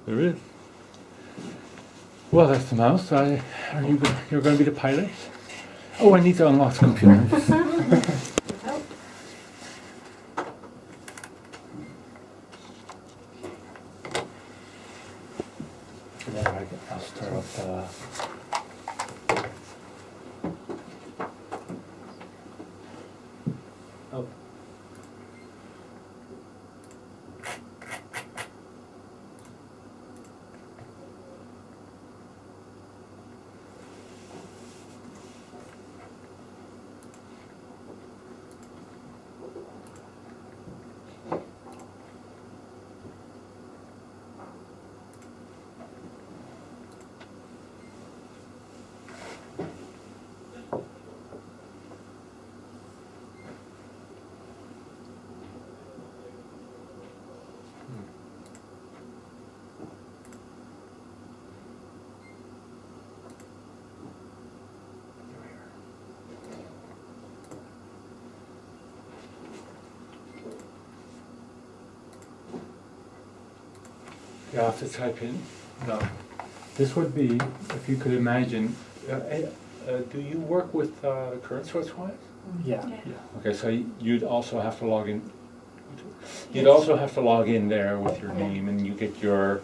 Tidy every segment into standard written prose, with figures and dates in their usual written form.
There is. Well, that's the mouse. You're going to be the pilot? Oh, I need to unlock the computer. I'll start up. Oh. You have to type in. No. This would be, if you could imagine, do you work with the current SwitchWise? Yeah. Okay, so you'd also have to log in. You'd also have to log in there with your name, and you get your,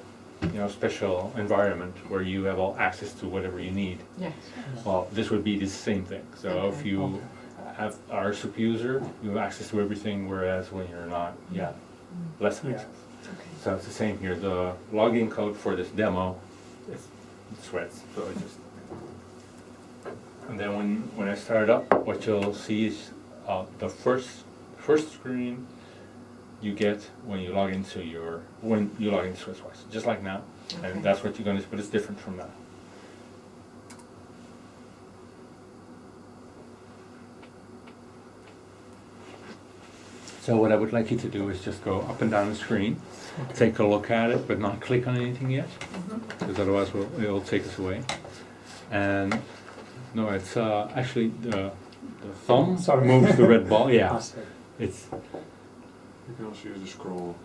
special environment where you have all access to whatever you need. Yes. Well, this would be the same thing. So if you are a super user, you have access to everything, whereas when you're not, less access. Okay. So it's the same here. The login code for this demo is Sweats. So I just, and then when I start up, what you'll see is the first screen you get when you log into SwitchWise, just like now. Okay. And that's what you're going to, but it's different from that. So what I would like you to do is just go up and down the screen, take a look at it, but not click on anything yet, because otherwise it'll take us away. And no, it's actually the thumb moves the red ball. Yeah, it's. You can also use the scroll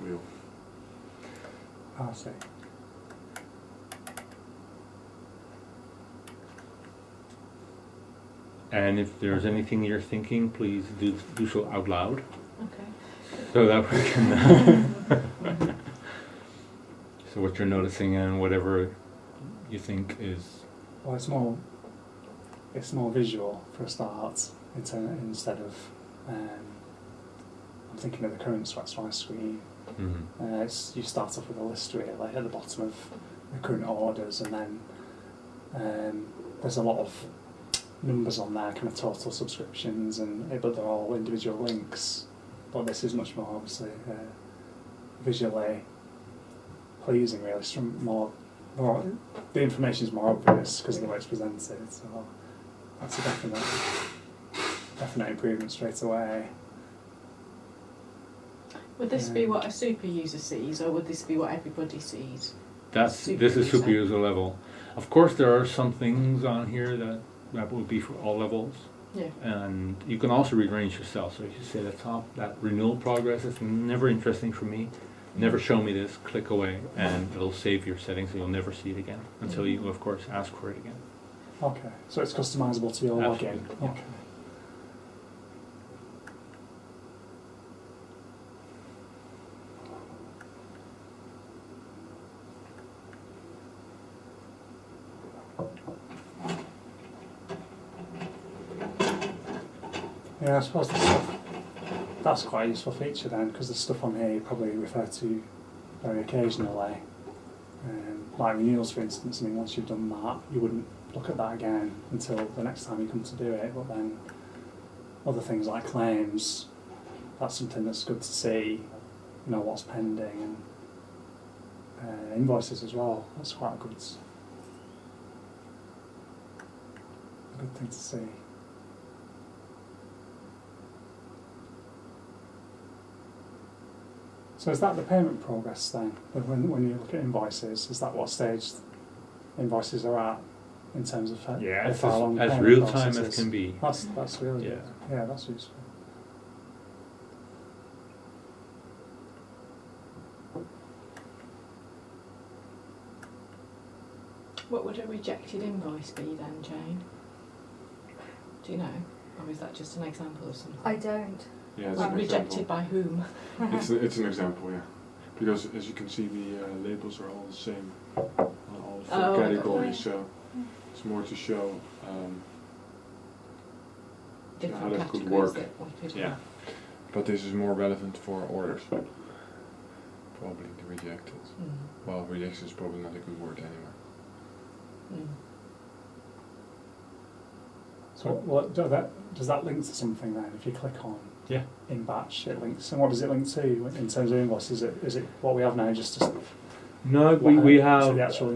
wheel. I see. And if there's anything you're thinking, please do so out loud. Okay. So that we can. So what you're noticing and whatever you think is. Well, it's more visual for a start, instead of. I'm thinking of the current SwitchWise screen. Mm-hmm. You start off with a list really at the bottom of the current orders, and then there's a lot of numbers on there, kind of total subscriptions, but they're all individual links. But this is much more obviously visually pleasing, really. It's more the information is more obvious because of the way it's presented. So that's a definite improvement straight away. Would this be what a super user sees, or would this be what everybody sees? This is super user level. Of course, there are some things on here that would be for all levels. Yeah. And you can also rearrange yourself. So if you say at the top, that renewal progress is never interesting for me. Never show me this. Click away, and it'll save your settings, and you'll never see it again until you, of course, ask for it again. Okay, so it's customizable to your login. Yeah. Okay. Yeah, I suppose that's quite a useful feature then, because the stuff on here you probably refer to very occasionally. Like renewals, for instance. I mean, once you've done that, you wouldn't look at that again until the next time you come to do it. But then other things like claims, that's something that's good to see. What's pending, and invoices as well. That's quite a good thing to see. So is that the payment progress then? When you look at invoices, is that what stage invoices are at in terms of how far along the as payment real time process as is? can be. That's really Yeah. good. Yeah, that's useful. What would a rejected invoice be then, Jane? Do you know? Or is that just an example of something? I don't. Yeah, it's Like an rejected example. by whom? It's an example, yeah. Because as you can see, the labels are all the same on all four Oh, categories, okay. so it's more to show Different how that could categories work. that we could Yeah. But this is more relevant for orders. Probably the rejected. Well, rejection is probably not a good word anyway. So what does that link to something then? If you click on Yeah. in batch, it links. And what does it link to in terms of invoices? Is it what we have now? Just to No, we so have the actual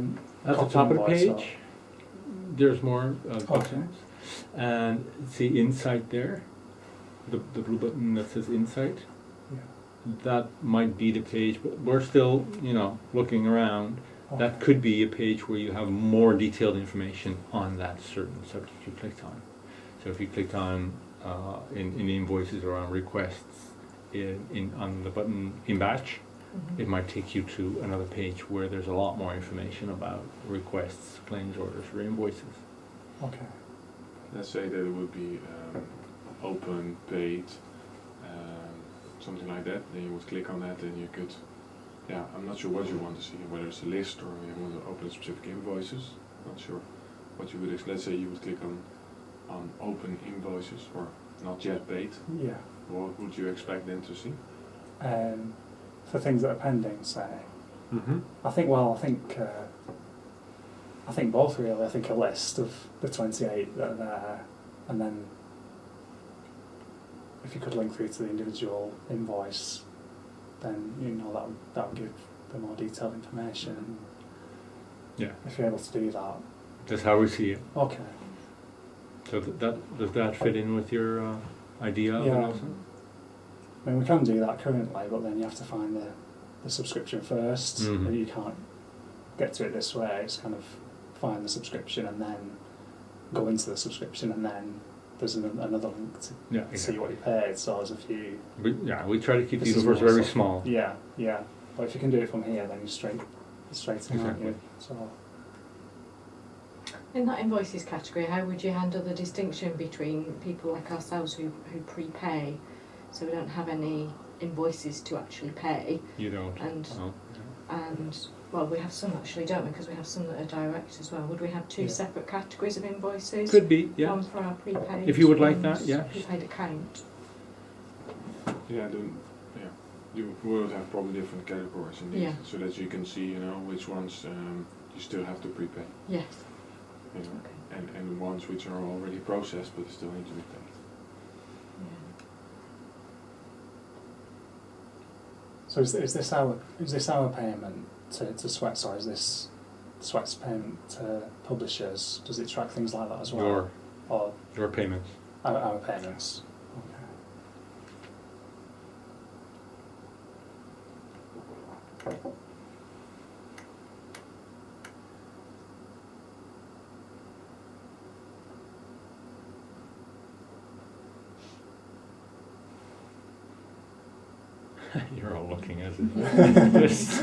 at the copy top of the invoice, or- page. There's more Okay. buttons, and see Insight there, the blue button that says Insight. Yeah. That might be the page, but we're still, looking around. That Okay. could be a page where you have more detailed information on that certain subject you clicked on. So if you clicked on in invoices or on requests on the button in batch, it might take you to another page where there's a lot more information about requests, claims, orders, or invoices. Okay. Let's say that it would be open, paid, something like that. Then you would click on that and you could, I'm not sure what you want to see, whether it's a list or you want to open specific invoices. Not sure what you would, let's say you would click on open invoices or not yet paid. Yeah. What would you expect then to see? For things that are pending, say. Mm-hmm. I think both really. I think a list of the 28 that are there, and then if you could link through to the individual invoice, then that would give the more detailed information. Yeah, If you're able to do that. that's how we see it. Okay. So does that fit in with your idea of it Yeah. also? I mean, we can do that currently, but then you have to find the subscription first. Mhm. And you can't get to it this way. It's kind of find the subscription and then go into the subscription, and then there's another link to Yeah, see exactly. what you paid. So there's a few. We try to keep the This is universe more very so- small. Yeah, yeah. But if you can do it from here, then you're straight in, aren't Exactly. you? So In that invoices category, how would you handle the distinction between people like ourselves who prepay, so we don't have any invoices to actually pay, You don't. and Oh, and well, we have some actually, don't we? Because we have some that are direct as well. Would we have two Yeah. separate categories of yeah. invoices? Could be, yeah. One for our prepaid. If you would like one's that, yeah. Prepaid account. You would have probably different categories indeed, Yeah. so that you can see, which ones you still have to prepay, Yes. Okay. and ones which are already processed but still need to be paid. Yeah. So is this our payment to Sweats, or is this Sweats payment to publishers? Does it track things like that as well? Or Your payments. our payments? Okay. You're all looking at this.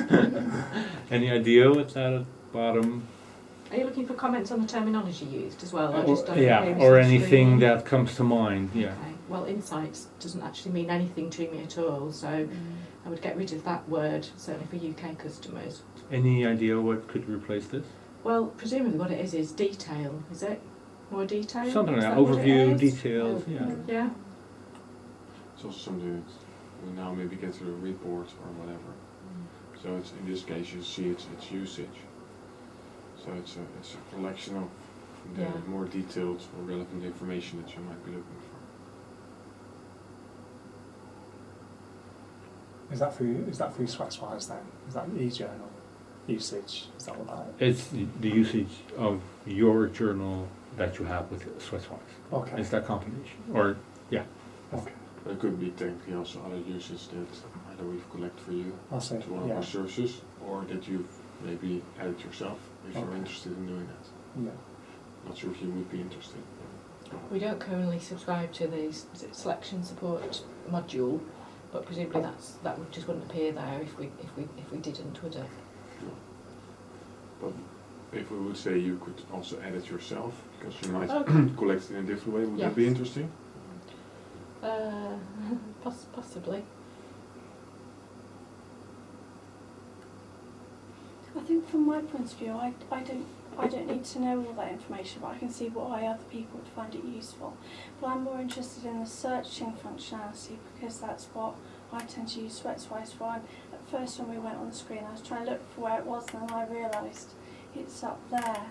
Any idea what's that at the bottom? Are you looking for comments on the terminology used as well, or just on Yeah, appearance or on anything screen? that comes to mind, yeah. Okay. Well, insights doesn't actually mean anything to me at all, so I would get rid of that word, certainly for UK customers. Any idea what could replace this? Well, presumably what it is detail, is it? More detail? Something Is like that, what it overview, is? details, yeah. Yeah. It's also something that we now maybe get to a report or whatever. So it's, in this case you see its usage. So it's a collection of the Yeah. more detailed or relevant information that you might be looking for. Is that through Sweatswise then? Is that e-journal usage? Is that what that It's the usage of your journal that you have with Sweatswise. is? Okay. It's that combination, or, yeah. Okay. There could be technically also other usage that either we've collected for you I'll say, to one of yeah. our services, or that you've maybe added yourself if you're Okay. interested in doing that. Yeah. Not sure if you would be interested. We don't currently subscribe to the selection support module, but presumably that just wouldn't appear there if we didn't, would it? But if we would say you could also edit yourself, because you might Okay. collect it in a different way, would that Yes. be interesting? Possibly. I think from my point of view, I don't need to know all that information, but I can see why other people would find it useful. But I'm more interested in the searching functionality, because that's what I tend to use SweatsWise for. And at first when we went on the screen, I was trying to look for where it was, and then I realised it's up there.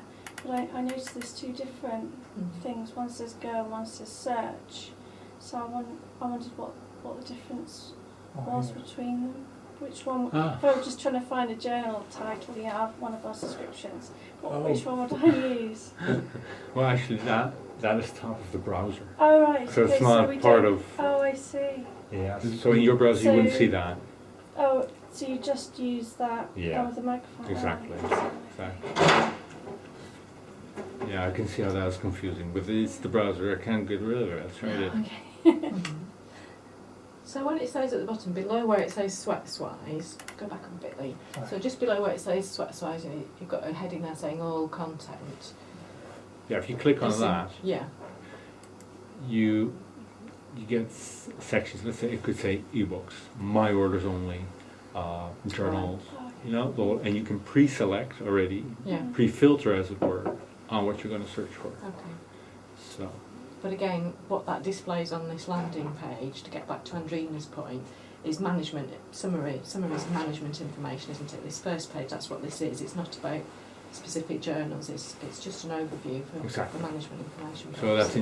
But I noticed there's two different things. One says Go and one says Search. So I wondered what the difference was between them. Which one? If I was just trying to find a journal title, one of our subscriptions, which one would I use? Well, actually, that is top of the browser. Oh, right. So it's okay, not we part don't- of. Oh, I see. Yeah. So in your browser, you wouldn't So- see that. Oh, so you just use that Yeah, with the microphone? exactly. Oh, Exactly. Yeah, I can see how that's confusing, but it's the browser. I can't get rid of it. I tried it. Okay. So when it says at the bottom, below where it says SweatsWise, go back a bit, Lee. So just below where it says SweatsWise, you've got a heading there saying all content. Yeah, if you click on that, Yeah. you get sections. Let's say it could say ebooks, my orders only, journals. You know, and you can pre-select already, Yeah. pre-filter as it were, on what you're going to search for. Okay. So. But again, what that displays on this landing page, to get back to Andrina's point, is management summaries and management information, isn't it? This first page, that's what this is. It's not about specific journals. It's just an overview for Exactly. management information. So that's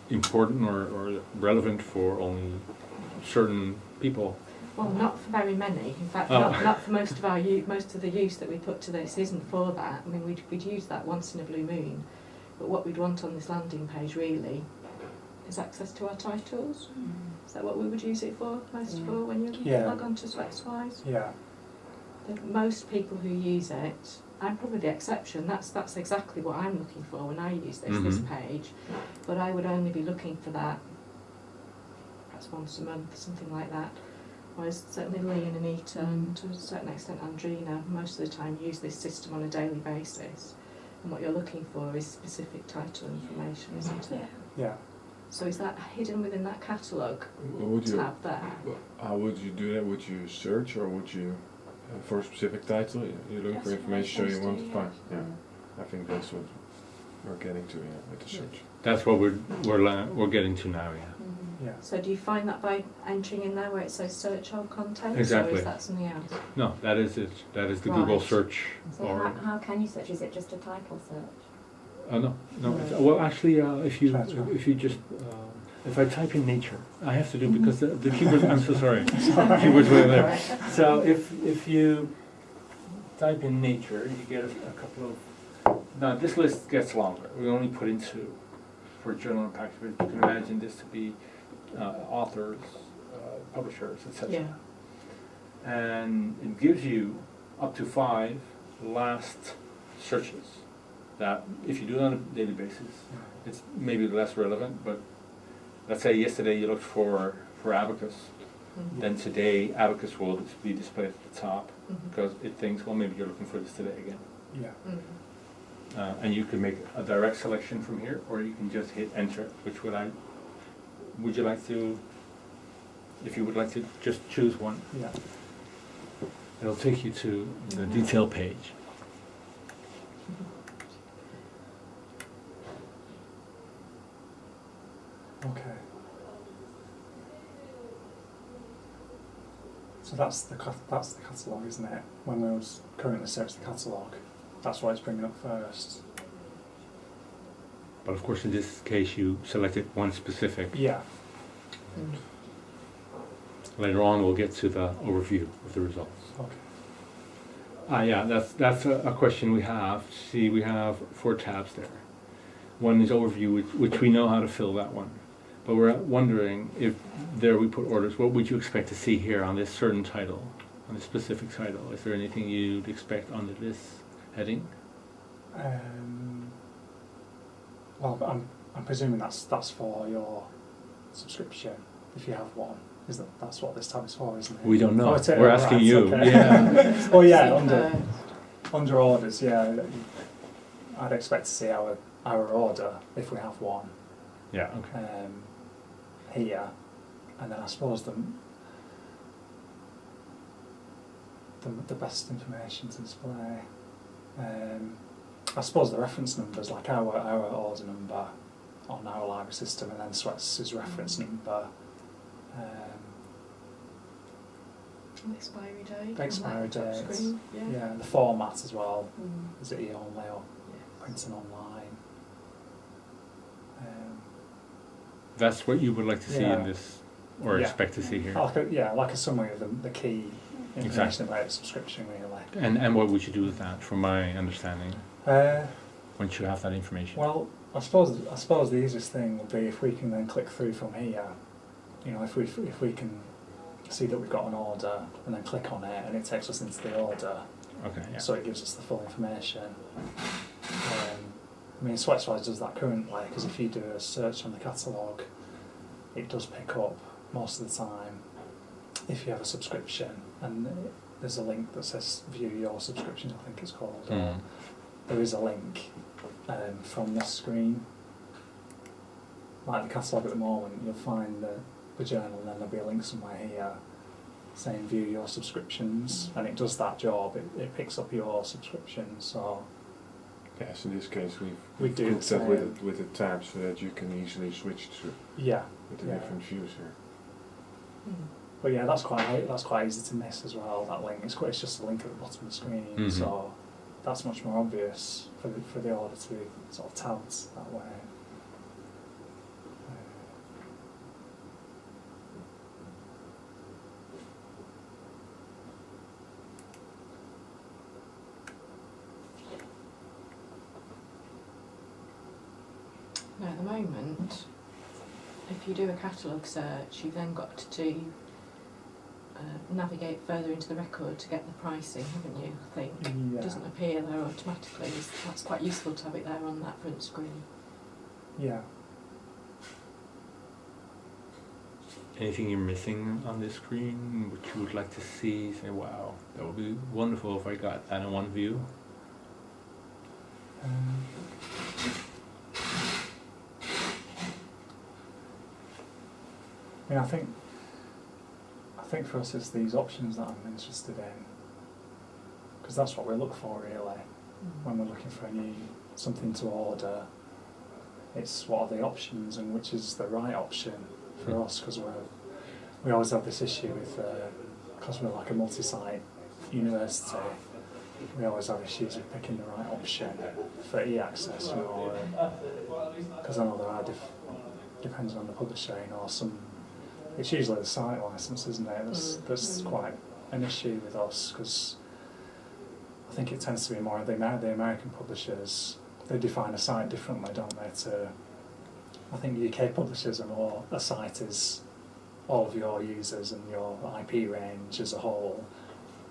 important or relevant for only certain people. Well, not for very many. In fact, Oh. not for most of our most of the use that we put to this isn't for that. I mean, we'd use that once in a blue moon, but what we'd want on this landing page really is access to our titles. Is that what we would use it for for when you log on to SweatsWise? Yeah. Most people who use it, I'm probably the exception. That's exactly what I'm looking for when I use this page. But I would only be looking for that perhaps once a month, something like that. Whereas certainly Lee and Anita, and to a certain extent Andrina, most of the time use this system on a daily basis. And what you're looking for is specific title information, isn't it? Yeah. So is that hidden within that catalogue Would you, tab there? how would you do that? Would you search, or would you, for a specific title, you're looking for That's what I information you want to do, find? Yeah, I think that's what we're getting to with the search. That's what we're getting to now. Yeah. Yeah. So do you find that by entering in there where it says search all content? Exactly. Or is that something else? No, that is it. That is the Google Right. search. So how can you search? Is it just a title search? No. Well, actually, if you just if I type in nature, I have to do because the keyboard. I'm so sorry. The keyboard's way there. So if you type in nature, you get a couple of. Now this list gets longer. We only put in two for journal impact. But you can imagine this to be authors, publishers, etc. Yeah. And it gives you up to 5 last searches that if you do it on a daily basis, it's maybe less relevant, but let's say yesterday you looked for abacus, then today abacus will be displayed at the top because it thinks, well, maybe you're looking for this today again. Yeah. And you can make a direct selection from here, or you can just hit enter, which would you like to, if you would like to just choose one, Yeah. it'll take you to the detail page. Okay. So that's the catalogue, isn't it? When we was currently search the catalogue, that's what it's bringing up first. But of course, in this case, you selected one specific. Yeah. Later on, we'll get to the overview of the results. Okay. Yeah, that's a question we have. See, we have 4 tabs there. One is overview, which we know how to fill that one. But we're wondering if there we put orders, what would you expect to see here on this certain title, on this specific title? Is there anything you'd expect under this heading? Well, I'm presuming that's for your subscription, if you have one. That's what this tab is for, isn't it? We don't know. Oh, We're asking right, you. okay. Yeah. Oh yeah, under orders, yeah. I'd expect to see our order, if we have one, Yeah, okay. here, and then I suppose the best information to display. I suppose the reference numbers, like our order number on our library system, and then Sweats' reference number. Expiry date. Expiry on that top dates. screen, yeah. Yeah, and the format as well. Mm. Is it e-only or Yes. printing online? That's what you would like to see in Yeah. this, or Yeah. expect to see here. Like a summary of the key information Exactly. about the subscription, really. And what would you do with that, from my understanding, once you have that information? Well, I suppose the easiest thing would be if we can then click through from here. You know, if we can see that we've got an order and then click on it and it takes us into the order, Okay, yeah. so it gives us the full information. I mean, Sweatswise does that currently, because if you do a search on the catalogue, it does pick up most of the time if you have a subscription, and there's a link that says view your subscription, I think it's called. Or Mm. there is a link from this screen. Like the catalogue at the moment, you'll find the journal, and then there'll be a link somewhere here saying view your subscriptions, and it does that job. It picks up your subscriptions. So Yes, in this case We we've do hooked the up with same. with a tab so that you can easily switch to yeah, with the Yeah. different views here. Mm. but yeah, that's quite easy to miss as well. That link, it's just a link at the bottom of the screen, Mhm. so that's much more obvious for the order to be sort of tabbed that way. Now, at the moment, if you do a catalogue search, you've then got to navigate further into the record to get the pricing, haven't you? I think Yeah. it doesn't appear there automatically. That's quite useful to have it there on that front screen. Yeah. Anything you're missing on this screen, which you would like to see? Say, wow, that would be wonderful if I got that in one view. Um, I mean, I think for us it's these options that I'm interested in, because that's what we look for really when we're looking for something to order. It's what are the options and which is the right option for us, because we always have this issue with, because we're like a multi-site university, we always have issues with picking the right option for e-access, you know, because I know there are depends on the publisher, you know, it's usually the site license, isn't it? That's quite an issue with us, because I think it tends to be more the American publishers. They define a site differently, don't they? I think UK publishers are more, a site is all of your users and your IP range as a whole.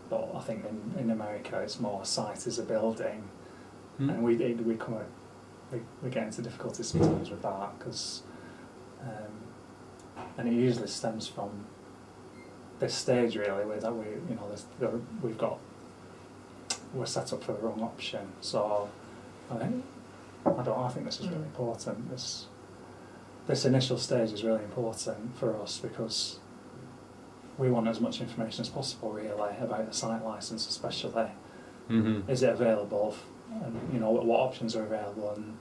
But I think in America it's more a site is a building, and we get into difficulties sometimes with that, because and it usually stems from this stage really, where that we're set up for the wrong option. So I think this is really important. This initial stage is really important for us, because we want as much information as possible really about the site license, especially. Mm-hmm. Is it available, and you know what options are available, and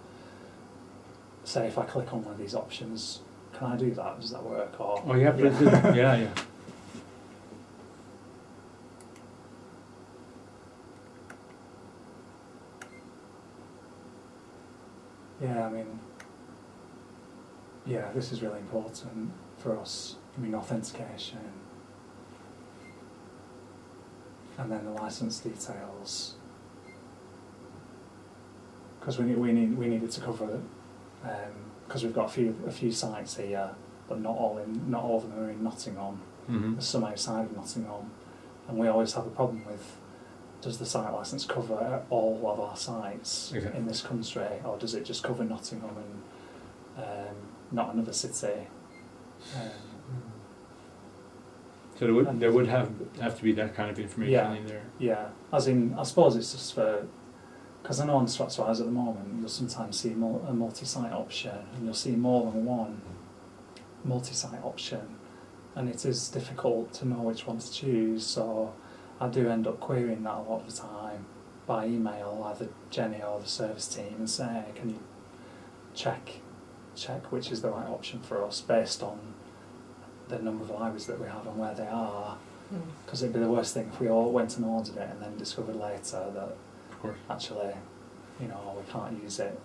say if I click on one of these options, can I do that? Does that work? Or Oh yeah, please do. Yeah, yeah. Yeah, I mean, yeah, this is really important for us. I mean, authentication, and then the license details, because we needed to cover, because we've got a few sites here, but not all of them are in Nottingham. Mm-hmm. There's some outside of Nottingham, and we always have a problem with, does the site license cover all of our sites in this country, or does it just cover Nottingham and not another city? So there would have to be that kind of information in there. Yeah, as in, I suppose it's just for because I know on StratsWise at the moment you'll sometimes see a multi-site option, and you'll see more than one multi-site option, and it is difficult to know which one to choose. So I do end up querying that a lot of the time by email, either Jenny or the service team, and say, can you check which is the right option for us based on the number of libraries that we have and where they are. Because it'd be the worst thing if we all went and ordered it and then discovered later that Of course. actually, we can't use it.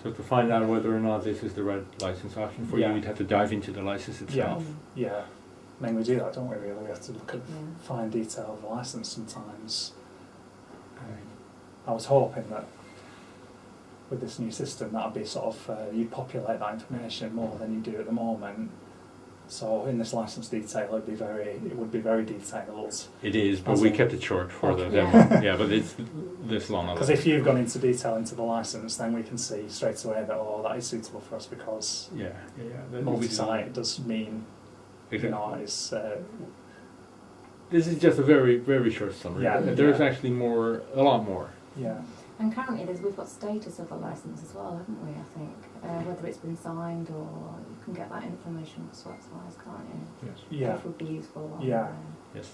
So to find out whether or not this is the right license option for you, Yeah. you'd have to dive into the license itself. Yeah. I mean, we do that, don't we, really? We have to look at Yeah. fine detail of the licence sometimes. I was hoping that with this new system, that'd be sort of, you populate that information more than you do at the moment. So in this licence detail, it would be very detailed. It is, but As we in- kept it short for the Okay. demo. Yeah, but it's this long. Because if you've gone into detail into the licence, then we can see straight away that, that is suitable for us, because yeah. that- multi-site does mean, Exactly. it's, This is just a very, very short summary. Yeah. There's Yeah. actually a lot more. yeah. And currently we've got status of the licence as well, haven't we, I think? Whether it's been signed, or you can get that information on StratsWise, can't you? Yes. Yeah. Which would be useful. while Yeah. we're there. Yes.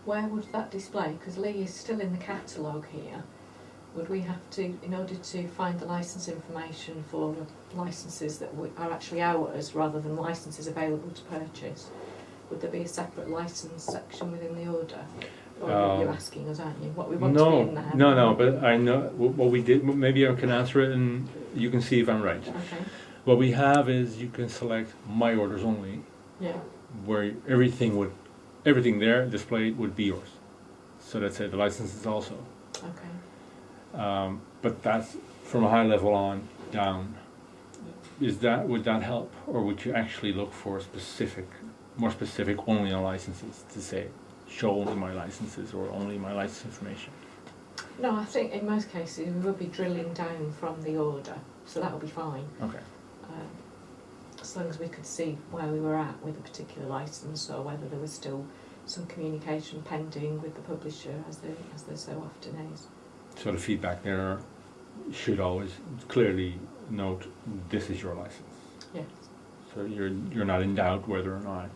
Where would that display? Because Lee is still in the catalogue here. Would we have to, in order to find the licence information for licences that are actually ours rather than licences available to purchase, would there be a separate licence section within the order? Or you're asking us, aren't you? What we want to be in there? No, but I know what we did. Maybe I can answer it, and you can see if I'm right. Okay. What we have is you can select My Orders Only, Yeah. where everything there displayed would be yours. So that's it. The licenses also. Okay. But that's from a high level on down. Would that help, or would you actually look for more specific only on licenses to say, show only my licenses or only my license information? No, I think in most cases we would be drilling down from the order, so that would be fine. Okay. As long as we could see where we were at with a particular licence, or whether there was still some communication pending with the publisher, as there so often is. So the feedback there should always clearly note this is your license. Yes. So you're not in doubt whether or not.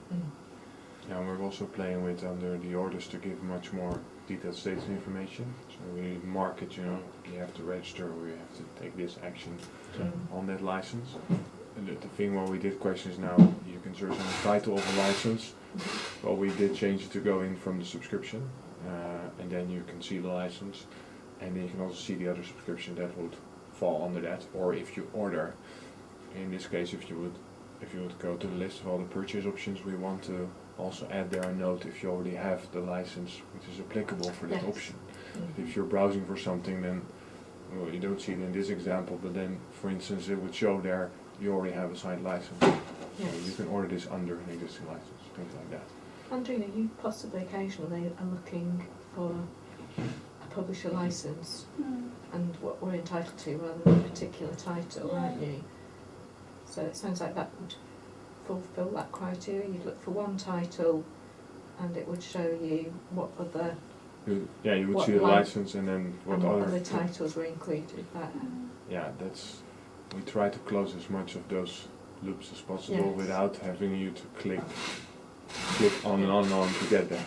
Yeah, and we're also playing with under the orders to give much more detailed status information. So we mark it, you have to register, or you have to take this action on that license. And the thing where we did questions now, you can search on the title of a license. Well, we did change it to go in from the subscription, and then you can see the license, and then you can also see the other subscription that would fall under that. Or if you order, in this case, if you would go to the list of all the purchase options, we want to also add there a note if you already have the license which is applicable for that Yes. option. If you're browsing for something, then you don't see it in this example, but then, for instance, it would show there you already have a signed license. Yes. So you can order this under an existing license, things like that. Andrea, you possibly occasionally are looking for a publisher licence and what we're entitled to rather than a particular title, aren't you? So it sounds like that would fulfil that criteria. You'd look for one title and it would show you what other You would What see the li- license and then what other. other titles were included there. Yeah, we try to close as much of those loops as possible Yes. without having you to click on and on and on to get there.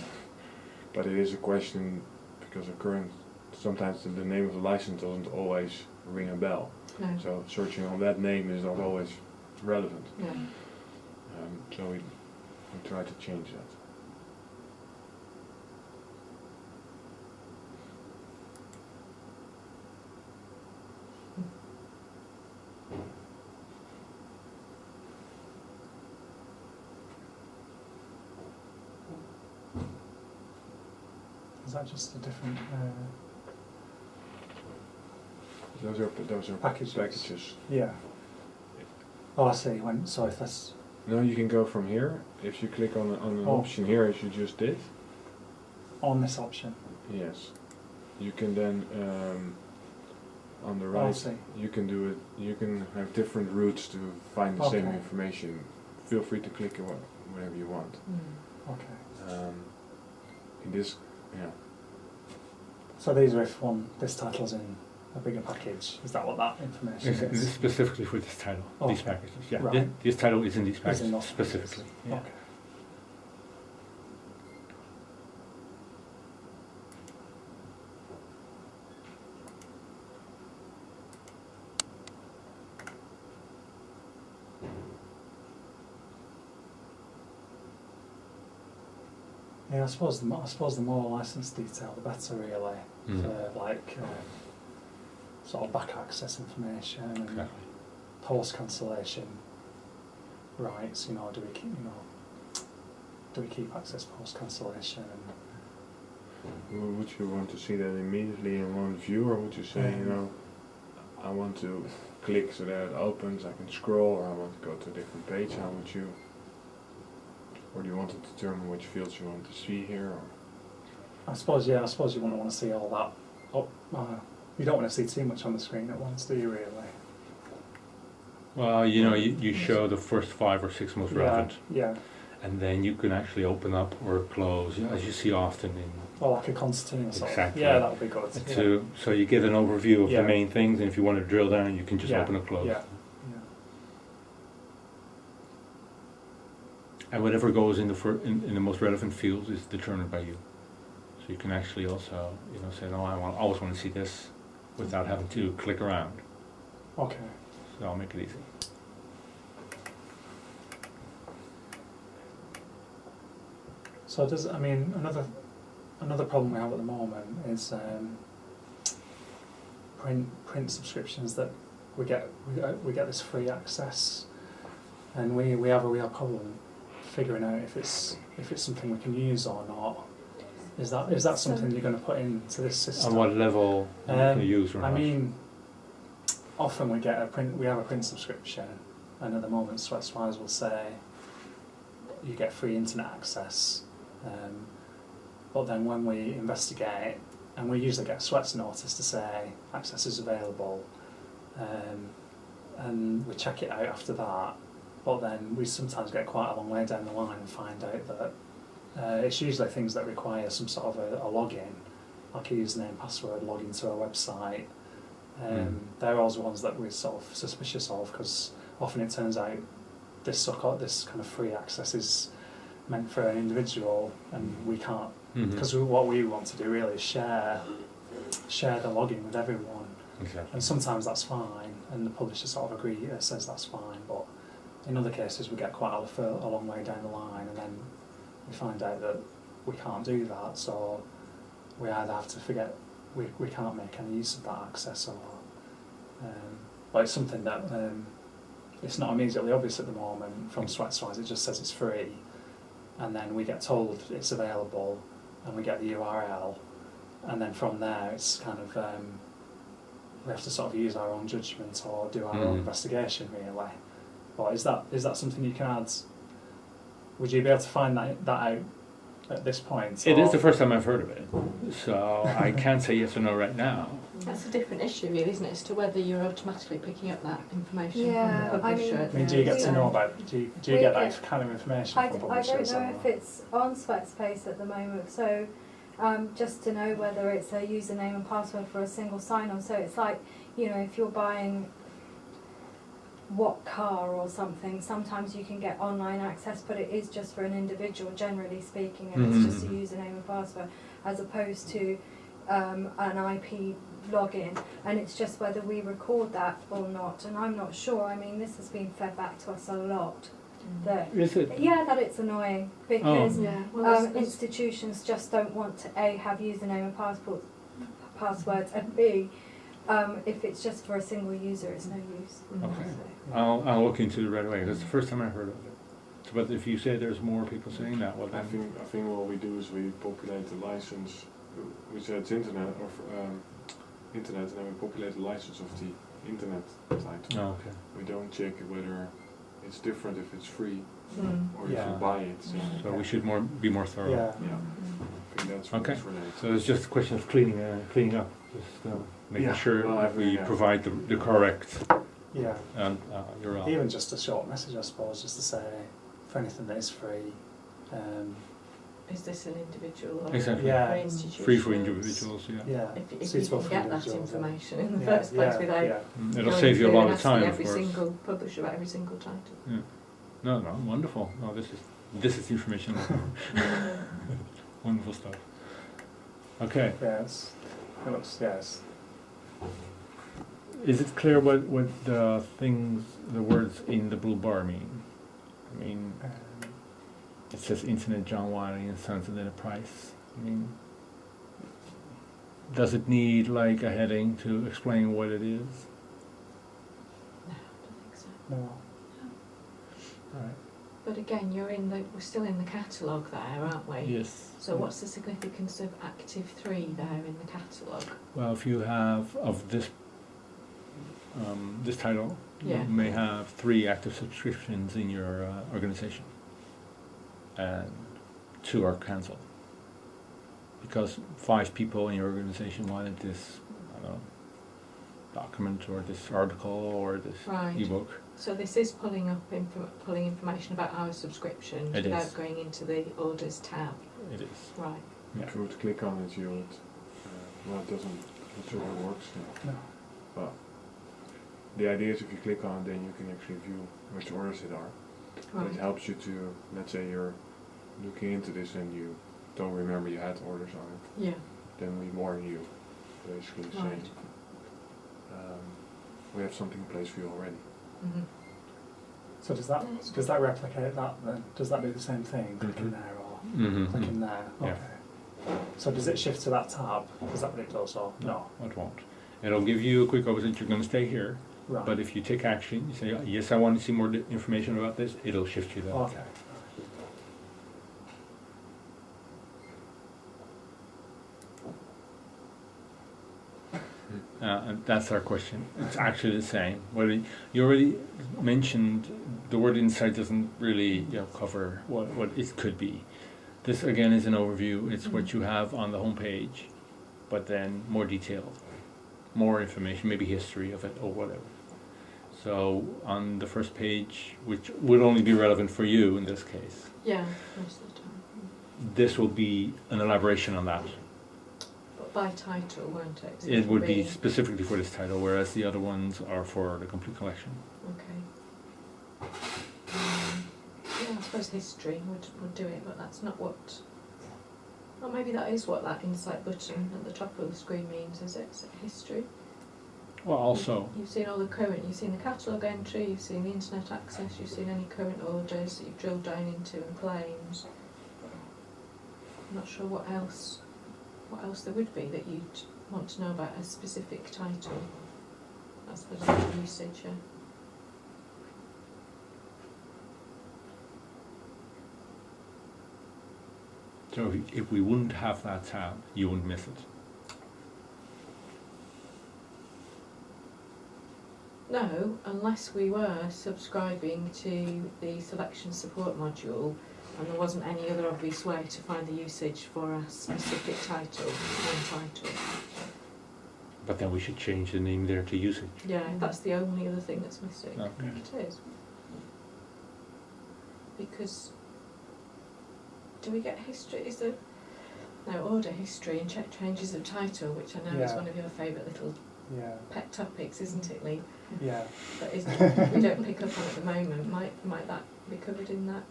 But it is a question because sometimes the name of the license doesn't always ring a bell. No. So searching on that name is not always relevant. No. So we try to change that. Is that just a different Those are packages. Yeah. Oh, I see. So if that's No, you can go from here. If you click on an Oh. option here, as you just did, on this option. yes, you can then on the Oh, I right, see. you can do it. You can have different routes to find the same Okay. information. Feel free to click it whatever you want. Okay. In this, yeah, So these are if this title's in a bigger package. Is that what that information This is? is specifically for this title, these Okay. packages. Yeah, Right. this title is in these Is in packages those specifically. Yeah. Okay. Yeah, I suppose the more license detail, the better, really, Mm. for like sort of back access information and Exactly. post cancellation rights. You know, do we keep access post cancellation? And Would you want to see that immediately in one view, or would you say, you know, I want to click so that it opens, I can scroll, or I want to go to a different page? How would you, or do you want to determine which fields you want to see here? Or? I suppose you wouldn't want to see all that. You don't want to see too much on the screen at once, do you? Really? Well, you know, you show the first 5 or 6 most relevant, Yeah. and then you can actually open up or close, as you see often in. Or like a concertina sort of. Exactly. Yeah, that would be good. So you get an overview of Yeah. the main things, and if you want to drill down, you can just Yeah. open or close. Yeah. And whatever goes in the most relevant fields is determined by you. So you can actually also, you know, say, no, I always want to see this without having to click around. Okay. So I'll make it easy. So another problem we have at the moment is print subscriptions that we get this free access, and we have a problem figuring out if it's something we can use or not. Is that something you're going to put into this system? On what level can you use or not? I mean, often we have a print subscription, and at the moment Sweatswise will say you get free internet access, but then when we investigate, and we usually get a Sweats notice to say access is available, and we check it out after that, but then we sometimes get quite a long way down the line and find out that it's usually things that require some sort of a login, like a username, password, login to a website. They're always the ones that we're sort of suspicious of, because often it turns out this kind of free access is meant for an individual, and we can't, because what we want to do really is share the login with everyone. Exactly. And sometimes that's fine, and the publisher sort of says that's fine, but in other cases we get quite a long way down the line, and then we find out that we can't do that, so we either have to forget we can't make any use of that access, or but it's something that it's not immediately obvious at the moment from Sweatswise. It just says it's free, and then we get told it's available, and we get the URL, and then from there it's kind of we have to sort of use our own judgment or do our own investigation, really. But is that something you can add? Would you be able to find that out at this point? It is the first time I've heard of it, so I can't say yes or no right now. That's a different issue, really, isn't it, as to whether you're automatically picking up that information Yeah, from the publisher. I mean, do you get to know about? Do you get that kind of information I from don't publishers? know if it's on Sweatspace at the moment, so just to know whether it's a username and password for a single sign-on. So it's like, you know, if you're buying what car or something, sometimes you can get online access, but it is just for an individual, generally speaking, and it's just a username and password, as opposed to an IP login, and it's just whether we record that or not, and I'm not sure. I mean, this has been fed back to us a lot. That Is it? yeah, that it's annoying because Yeah, well, institutions just don't want to A, have username and passwords, and B, if it's just for a single user, it's no use. Okay. So. I'll look into it right away. That's the first time I heard of it. So, but if you say there's more people saying that, well I then. think what we do is we populate the license. We say it's internet or internet, and then we populate the license of the internet site. Oh, okay. We don't check whether it's different if it's free or if Yeah. you buy it. So So we should be more thorough. Yeah. yeah, I think that's what Okay. it's related. So it's just a question of cleaning up, just making Yeah, sure well, that we yeah. provide the correct Yeah. URL. Even just a short message, I suppose, just to say for anything that is free, is this an individual or Exactly. Yeah. for institutions? Free for individuals, yeah. Yeah. If you Suitable can for get that individuals, yeah. information in the Yeah, first place yeah, without yeah. It'll going save you a through lot and of asking time, of every course. single publisher about every single title. Yeah. No, wonderful. No, this is the information. Wonderful stuff. Okay. Yes. It looks, yes. Is it clear what the things, the words in the blue bar mean? I mean, it says Internet John Wiley and Sons and then a price. I mean, does it need like a heading to explain what it is? No, I don't think so. No. Right. But again, we're still in the catalogue there, aren't we? Yes. So what's the significance of active 3 there in the catalogue? Well, if you have of this this title, Yeah. you may have 3 active subscriptions in your organization, and 2 are cancelled because 5 people in your organization wanted this, I don't know, document or this article or this Right. ebook. So this is pulling information about our subscriptions It without is. going into the orders tab. It is. Right. Yeah. If you would click on it, you would, well, it doesn't, not sure how it works. Yeah. No. But the idea is if you click on it, then you can actually view which orders it are. But Right. it helps you to, let's say you're looking into this and you don't remember you had orders on it, Yeah. then we warn you, basically saying, Right. we have something in place for you already. Mm-hmm. So does that replicate that then? Does that do the same thing? Clicking there or clicking there? Yeah. Okay. So does it shift to that tab? Is that what it does or no? It won't. It'll give you a quick overview. You're going to stay here, Right. but if you take action, you say, yes, I want to see more information about this, it'll shift you there. Okay. And that's our question. It's actually the same. You already mentioned the word insight doesn't really cover what it could be. This again is an overview. It's what you have on the home page, but then more detailed, more information, maybe history of it or whatever. So on the first page, which would only be relevant for you in this case, Yeah, most of the time. this will be an elaboration on that. But by title, won't it? So It would be be- specifically for this title, whereas the other ones are for the complete collection. Okay. Yeah, I suppose history would do it, but that's not what... Well, maybe that is what that insight button at the top of the screen means, is it? Is it history? Well, also, You've seen all the current, you've seen the catalogue entry, you've seen the internet access, you've seen any current orders that you've drilled down into and claims. I'm not sure what else there would be that you'd want to know about a specific title. I suppose under usage, yeah. so if we wouldn't have that tab, you wouldn't miss it. No, unless we were subscribing to the selection support module and there wasn't any other obvious way to find the usage for a specific title, one title. But then we should change the name there to usage. Yeah, that's the only other thing that's missing. Okay. It is. Because do we get history? Is there no order history and check changes of title, which I know is Yeah. one of your favourite little Yeah. pet topics, isn't it, Lee? Yeah. But we don't pick up on at the moment. Might that be covered in that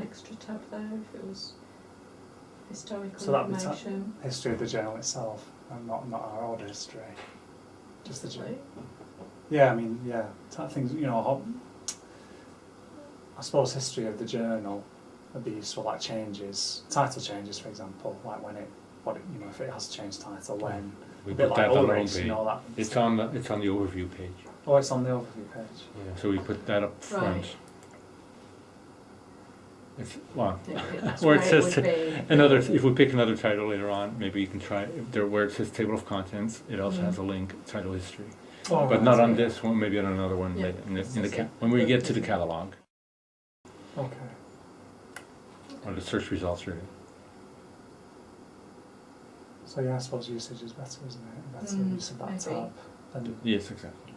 extra tab there if it was historical So that'd be information? History of the journal itself, and not our order history. Just the journal. Right. Yeah, I mean, yeah, things, I suppose history of the journal would be useful, like title changes, for example, like if it has changed title, when, We a bit put like that on the Ulrich's, homepage. that. It's on the overview page. Oh, it's on the overview page. Yeah, so we put that up front. Right. It's That's where where it says would be. another. If we pick another title later on, maybe you can try where it says table of contents. It also has a link, title history, Oh, but right. not on this one. Maybe on another one. Yeah. later when we get to the catalog Okay. or the search results, really. So yeah, I suppose usage is better, isn't it? Better use of that maybe. tab. Yes, exactly.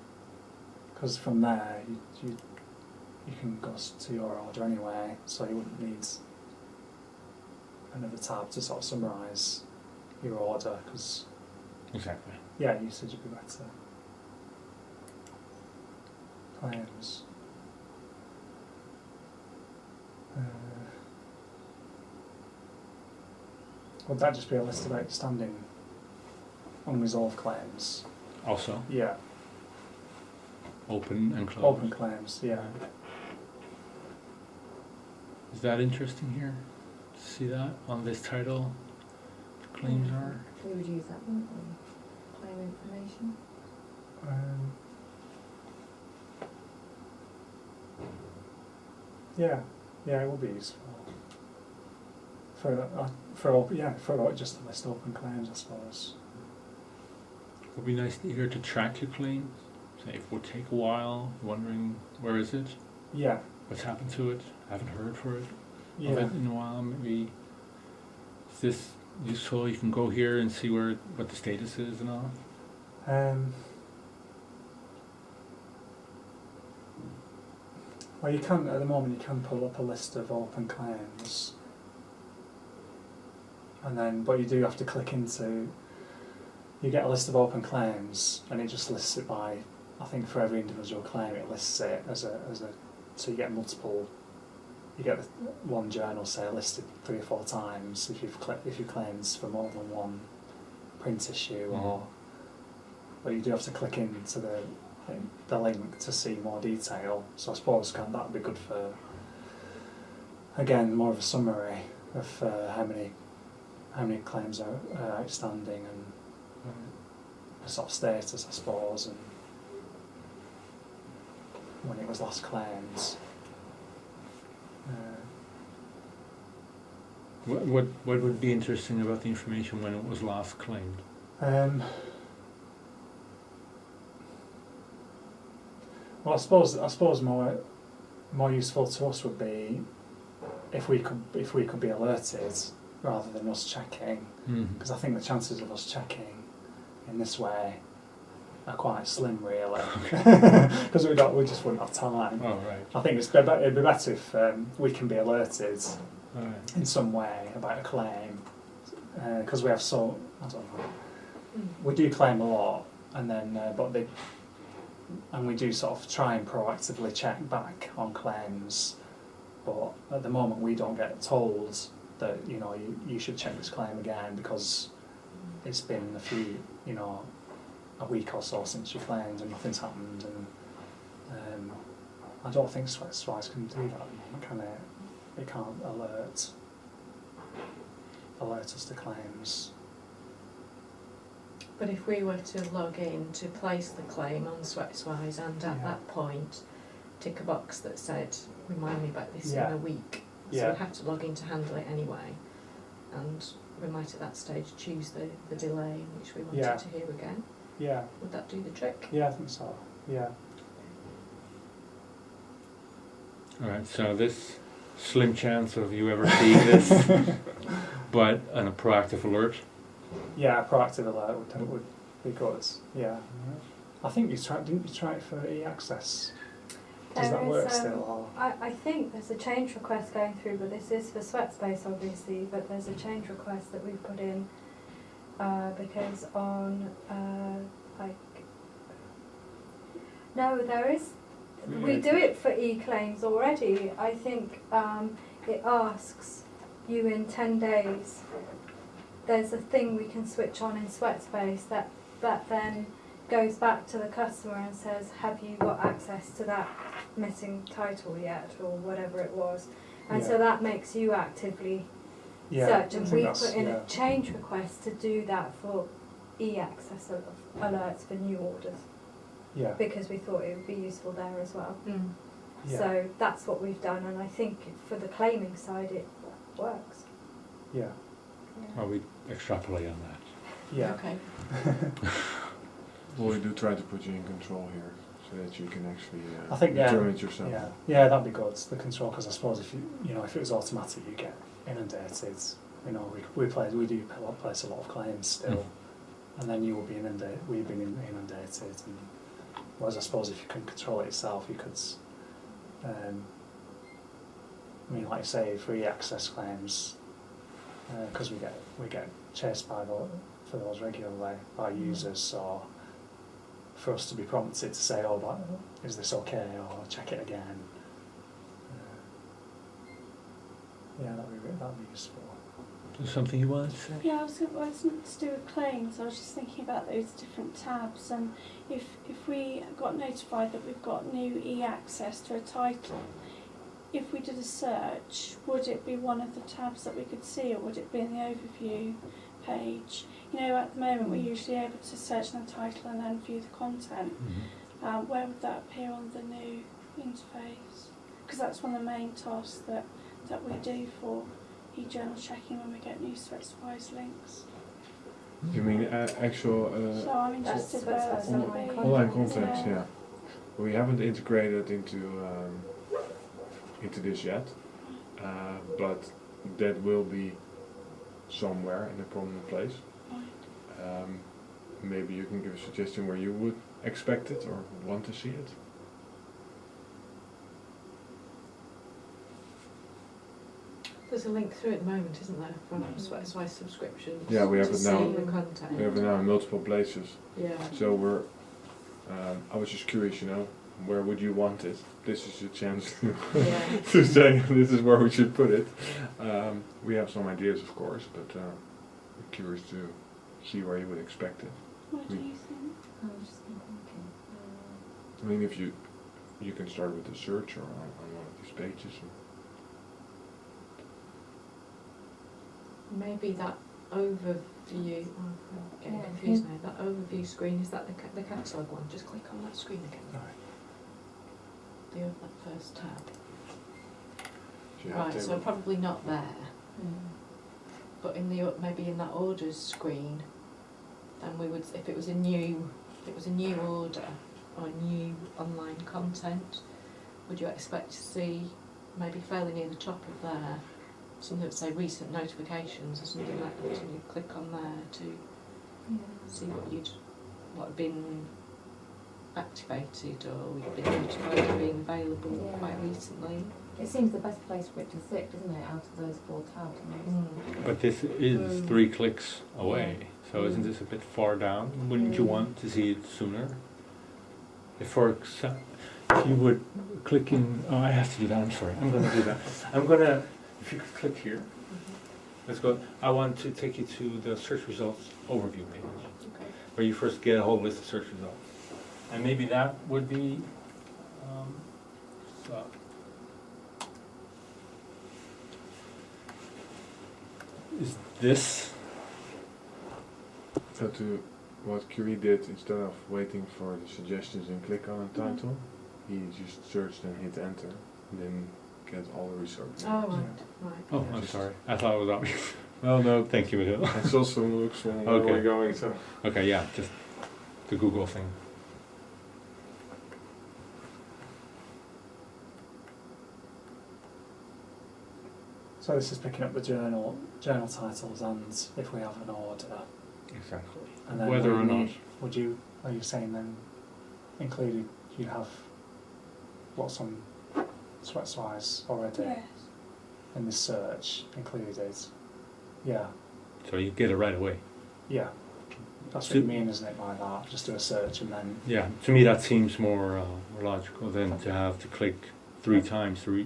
Because from there, you can go to your order anyway, so you wouldn't need another tab to sort of summarise your order, because Exactly. yeah, usage would be better. Claims. Would that just be a list of outstanding unresolved claims? Also, Yeah, open and closed. open claims, yeah. Is that interesting here? See that on this title? The claims are. We would use that, wouldn't we? Claim information. Yeah, yeah, it would be useful. For just a list of open claims, I suppose. It would be nice to hear to track your claims. Say if it would take a while, wondering where is it, Yeah, what's happened to it, haven't heard for it of yeah, it in a while. Maybe is this useful? You can go here and see what the status is and all. Well, you can at the moment. You can pull up a list of open claims, and then but you do have to click into. You get a list of open claims, and it just lists it by. I think for every individual claim, it lists it as a. So you get multiple. You get one journal say listed 3 or 4 times if you claims for more than one print issue, or. But you do have to click into the link to see more detail. So I suppose that would be good for. Again, more of a summary of how many claims are outstanding and the sort of status, I suppose, and when it was last claimed. What would be interesting about the information when it was last claimed? Well, I suppose more useful to us would be if we could be alerted rather than us checking, because I think the chances of us checking in this way are quite slim, really, because we just wouldn't have time. Oh right. I think it'd be better if we can be alerted Right. in some way about a claim, because we have I don't know, we do claim a lot, and then and we do sort of try and proactively check back on claims, but at the moment we don't get told that you should check this claim again because it's been a week or so since you claimed and nothing's happened, and I don't think Sweatswise can do that at the moment, can it? It can't alert us to claims. But if we were to log in to place the claim on Sweatswise and at that point tick a box that said, remind me about this in a week, so we'd have to log in to handle it anyway, and we might at that stage choose the delay which we wanted to hear again. Yeah. Would that do the trick? Yeah, I think so. Yeah. Alright, so this slim chance of you ever seeing this, but a proactive alert. Yeah, a proactive alert would be good. Yeah. I think didn't you try it for e-access? Does that work still? Or? I think there's a change request going through, but this is for Sweatspace obviously, but there's a change request that we've put in because on no, there is. We do it for e-claims already. I think it asks you in 10 days. There's a thing we can switch on in Sweatspace that then goes back to the customer and says, have you got access to that missing title yet, or whatever it was. And so that makes you actively search, and we put in a change request to do that for e-access alerts for new orders. Yeah. Because we thought it would be useful there as well. Yeah. So that's what we've done, and I think for the claiming side it works. Yeah. Well, we extrapolate on that. Yeah. Okay. Well, we do try to put you in control here, so that you can actually I think determine it yourself. Yeah, that'd be good. The control, because I suppose if if it was automatic, you get inundated. We do place a lot of claims still, and then you will be inundated. We've been inundated, and whereas I suppose if you can control it yourself, you could. Like you say, for e-access claims, because we get chased for those regularly by users, so for us to be prompted to say, oh, but is this okay, or check it again. Yeah, that'd be useful. Is something you want to say? Yeah, I was to do with claims. I was just thinking about those different tabs, and if we got notified that we've got new e-access to a title, if we did a search, would it be one of the tabs that we could see, or would it be in the overview page? You know, at the moment we're usually able to search on the title and then view the content. Mm-hmm. Where would that appear on the new interface? Because that's one of the main tasks that we do for e-journal checking when we get new Sweatswise links. You mean actual So I'm interested where that's going to be. online content? Yeah. We haven't integrated into this yet, but that will be somewhere in a prominent place. Maybe you can give a suggestion where you would expect it or want to see it. There's a link through at the moment, isn't there, from Sweatswise subscriptions? Yeah, we have to it now. see the content. We have it now in multiple places. Yeah. So we're. I was just curious, where would you want it? This is your chance to, Yeah. to say this is where we should put it. We have some ideas, of course, but we're curious to see where you would expect it. What do you think? I was just thinking, I mean, if you can start with the search or on one of these pages. Maybe that overview, I'm getting Yeah. confused now, that overview screen, is that the catalogue one? Just click on that screen again. That first tab. So you have Right, so table- probably not there. But in the maybe in that orders screen, then we would, if it was a new order or new online content, would you expect to see maybe fairly near the top of there something that would say recent notifications or something like that, and you click on there to see what had been activated or you've been notified of being available quite recently. It seems the best place for it to sit, doesn't it, out of those 4 tabs? But this is 3 clicks away, so isn't this a bit far down? Wouldn't you want to see it sooner? If you would click in, oh, I have to do that, I'm sorry, I'm going to do that. If you could click here, let's go, I want to take you to the search results overview page, Okay. where you first get a whole list of search results. And maybe that would be, is this? So what Curie did, instead of waiting for the suggestions and click on a title, he just searched and hit enter, and then get all the results. Oh, right. Oh, I'm sorry, I thought it was obvious. Well, no, Thank you, Adele. it's also looks from where Okay. we're going, so. Okay, yeah, just the Google thing. So this is picking up the journal titles, and if we have an order, Exactly. and then Whether or not. are you saying then included you'd have what's on Sweatswise already Yes. in the search included? Yeah, So you get it right away. yeah. That's what So- you mean, isn't it, by that? Just do a search and then. Yeah, to me that seems more logical than to have to click 3 times to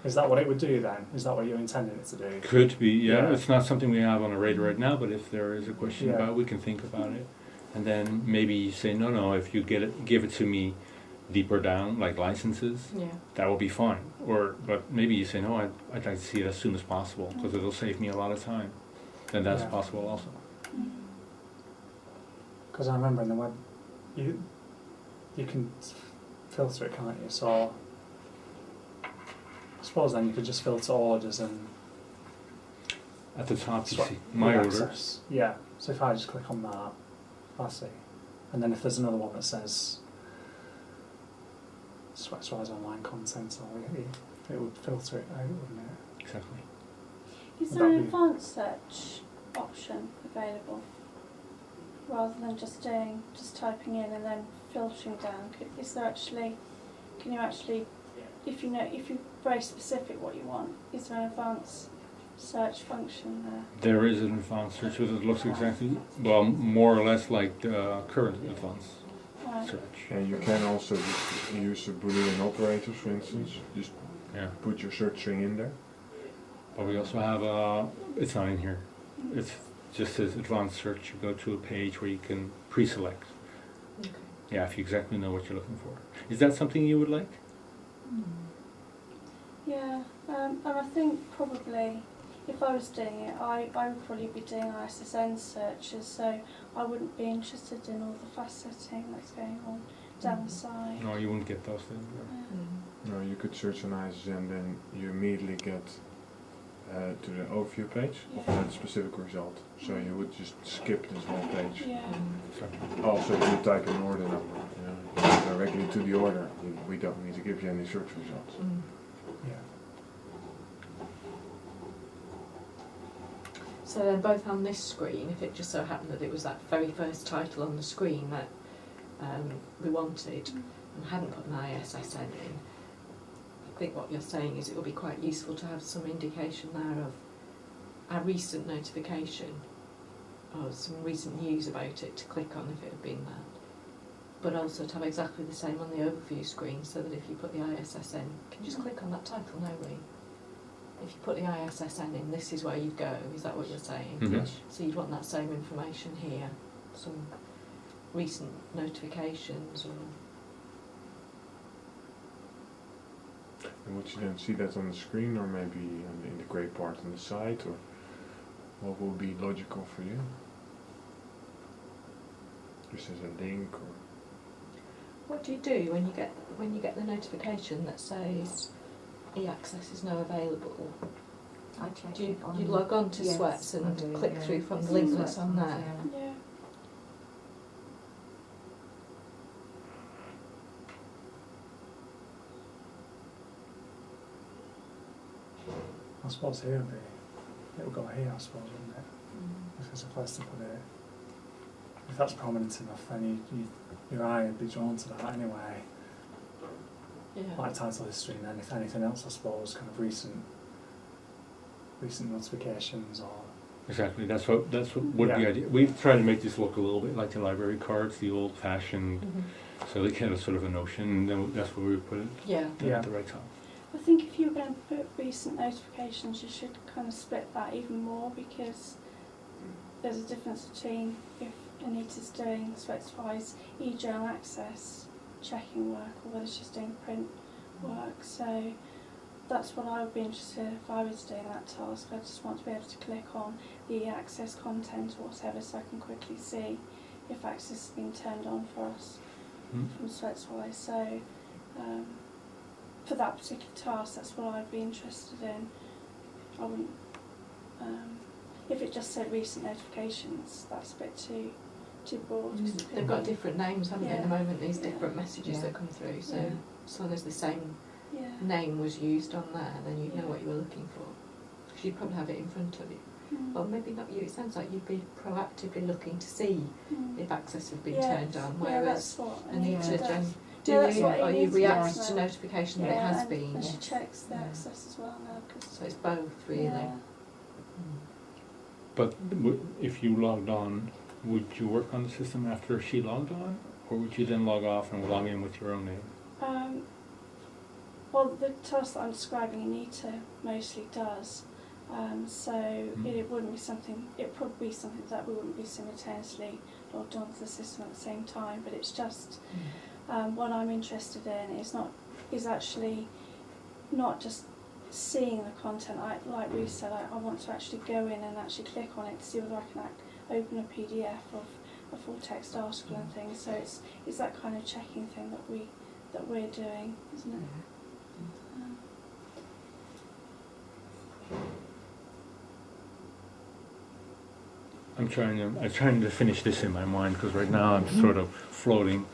Is that what it would do then? Is that what you're intending it to do? Could be, yeah. Yeah. It's not something we have on our radar right now, but if there is a question Yeah. about it, we can think about it. And then maybe you say, no, if you give it to me deeper down, like licenses, Yeah. that will be fine. But maybe you say, no, I'd like to see it as soon as possible, because it'll save me a lot of time. Then that's Yeah. possible also. Because I remember in the web, you can filter it, can't you? So I suppose then you could just filter orders and At the top you Swa- see my access. orders. Yeah. So if I just click on that, I see. And then if there's another one that says Sweatswise online content, it would filter it out, wouldn't it? Exactly. Is Would there that an be- advanced search option available? Rather than just typing in and then filtering down, can you actually, if you're very specific what you want, is there an advanced search function there. There is an advanced search, but it looks exactly, well, more or less like the current advanced Right. search. And you can also just use the Boolean operators, for instance. Just Yeah, put your search string in there. but we also have it's not in here. It's just says advanced search. You go to a page where you can pre-select. Okay. Yeah, if you exactly know what you're looking for. Is that something you would like? Yeah, and I think probably if I was doing it, I would probably be doing ISSN searches, so I wouldn't be interested in all the fast setting that's going on down the side. No, you wouldn't get those then. Yeah. No, you could search on ISSN, then you immediately get to the overview page of that specific result. So you would just skip this whole page. Yeah. So, Also, if you type an order number, you go directly to the order. We don't need to give you any search results. Yeah. So then both on this screen, if it just so happened that it was that very first title on the screen that we wanted and hadn't put an ISSN in, I think what you're saying is it would be quite useful to have some indication there of a recent notification or some recent news about it to click on if it had been that. But also to have exactly the same on the overview screen so that if you put the ISSN, you can just click on that title now, really. If you put the ISSN in, this is where you'd go, is that what you're saying? Mhm. Yes. So you'd want that same information here, some recent notifications or... And would you then see that on the screen, or maybe in the grey part on the side, or what would be logical for you? Just as a link, or What do you do when you get the notification that says e-access is now available? I check Do you, it on. you log on to Yes, Sweats I and do, click yeah. through from It's the link in that's Sweats on ones, there? yeah. Yeah. I suppose here it'll go here, I suppose, wouldn't it? If there's a place to put it. If that's prominent enough, then your eye would be drawn to that anyway. Yeah. Like title history, and then if anything else, I suppose, kind of recent notifications or. exactly, that's what would Yeah. be ideal. We've tried to make this look a little bit like the library cards, the old-fashioned, so they get a sort of a notion, and then that's where we put it Yeah. Yeah. at the right time. I think if you were going to put recent notifications, you should kind of split that even more, because there's a difference between if Anita's doing specifies e-journal access checking work or whether she's doing print work. So that's what I would be interested in if I was doing that task. I just want to be able to click on the access content or whatever, so I can quickly see if access has been turned on for us from Sweatswise. So for that particular task, that's what I'd be interested in. I wouldn't, if it just said recent notifications, that's a bit too broad. 'Cause it They've got different names, haven't they, at the Yeah. moment, these Yeah. different messages Yeah. that come through. So Yeah. as long as the same Yeah. name was used on there, then you'd know Yeah. what you were looking for. Because you'd probably have it in front of you. Mm. Well, maybe not you. It sounds like you'd be proactively looking to see Mm. if access had been Yeah. turned on, Yeah, whereas that's what Anita Anita does. Jen, do Yeah, that's you, what or you Anita react does to now. notification that it Yeah, has and been? she Yes. checks the Yeah. access as well now. Cause So it's both, really. Yeah. But if you logged on, would you work on the system after she logged on, or would you then log off and log in with your own name? Well, the task that I'm describing, Anita mostly does. So it wouldn't be something. It would probably be something that we wouldn't be simultaneously logged onto the system at the same time. But it's just what I'm interested in is actually not just seeing the content. Like we said, I want to actually go in and actually click on it to see whether I can open a PDF of a full text article and things. So it's that kind of checking thing that we're doing, isn't it? I'm trying to finish this in my mind, because right now I'm sort of floating.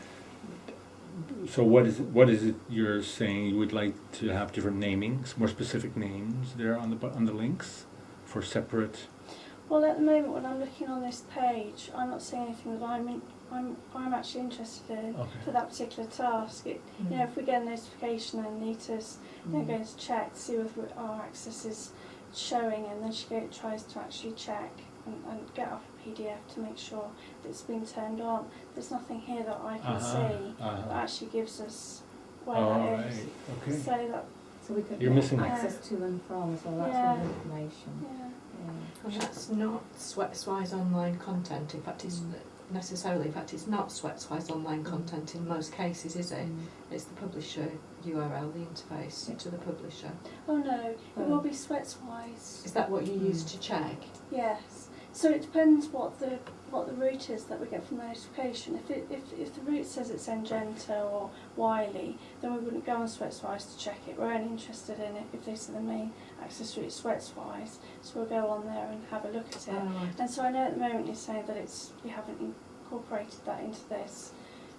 So what is it you're saying you would like to have different namings, more specific names there on the links for separate? Well, at the moment when I'm looking on this page, I'm not seeing anything that I'm actually interested in for that particular task. You know, if we get a notification and Anita's going to check to see whether our access is showing, and then she tries to actually check and get off a PDF to make sure that it's been turned on. There's nothing here that I can see that actually gives us where that is. Okay. So that, So we could You're get missing access to and from, so that's Yeah. all the information. yeah. And that's not SweatsWise online content. In fact, it's necessarily. In fact, it's not SweatsWise online content in most cases, is it? It's the publisher URL, the interface to the publisher. Oh no, it will be SweatsWise. Is that what you use to check? Yes. So it depends what the route is that we get from the notification. If the route says it's Engenta or Wiley, then we wouldn't go on SweatsWise to check it. We're only interested in it if this is the main access route SweatsWise. So we'll go on there and have a look at it. Right. And so I know at the moment you're saying that you haven't incorporated that into this,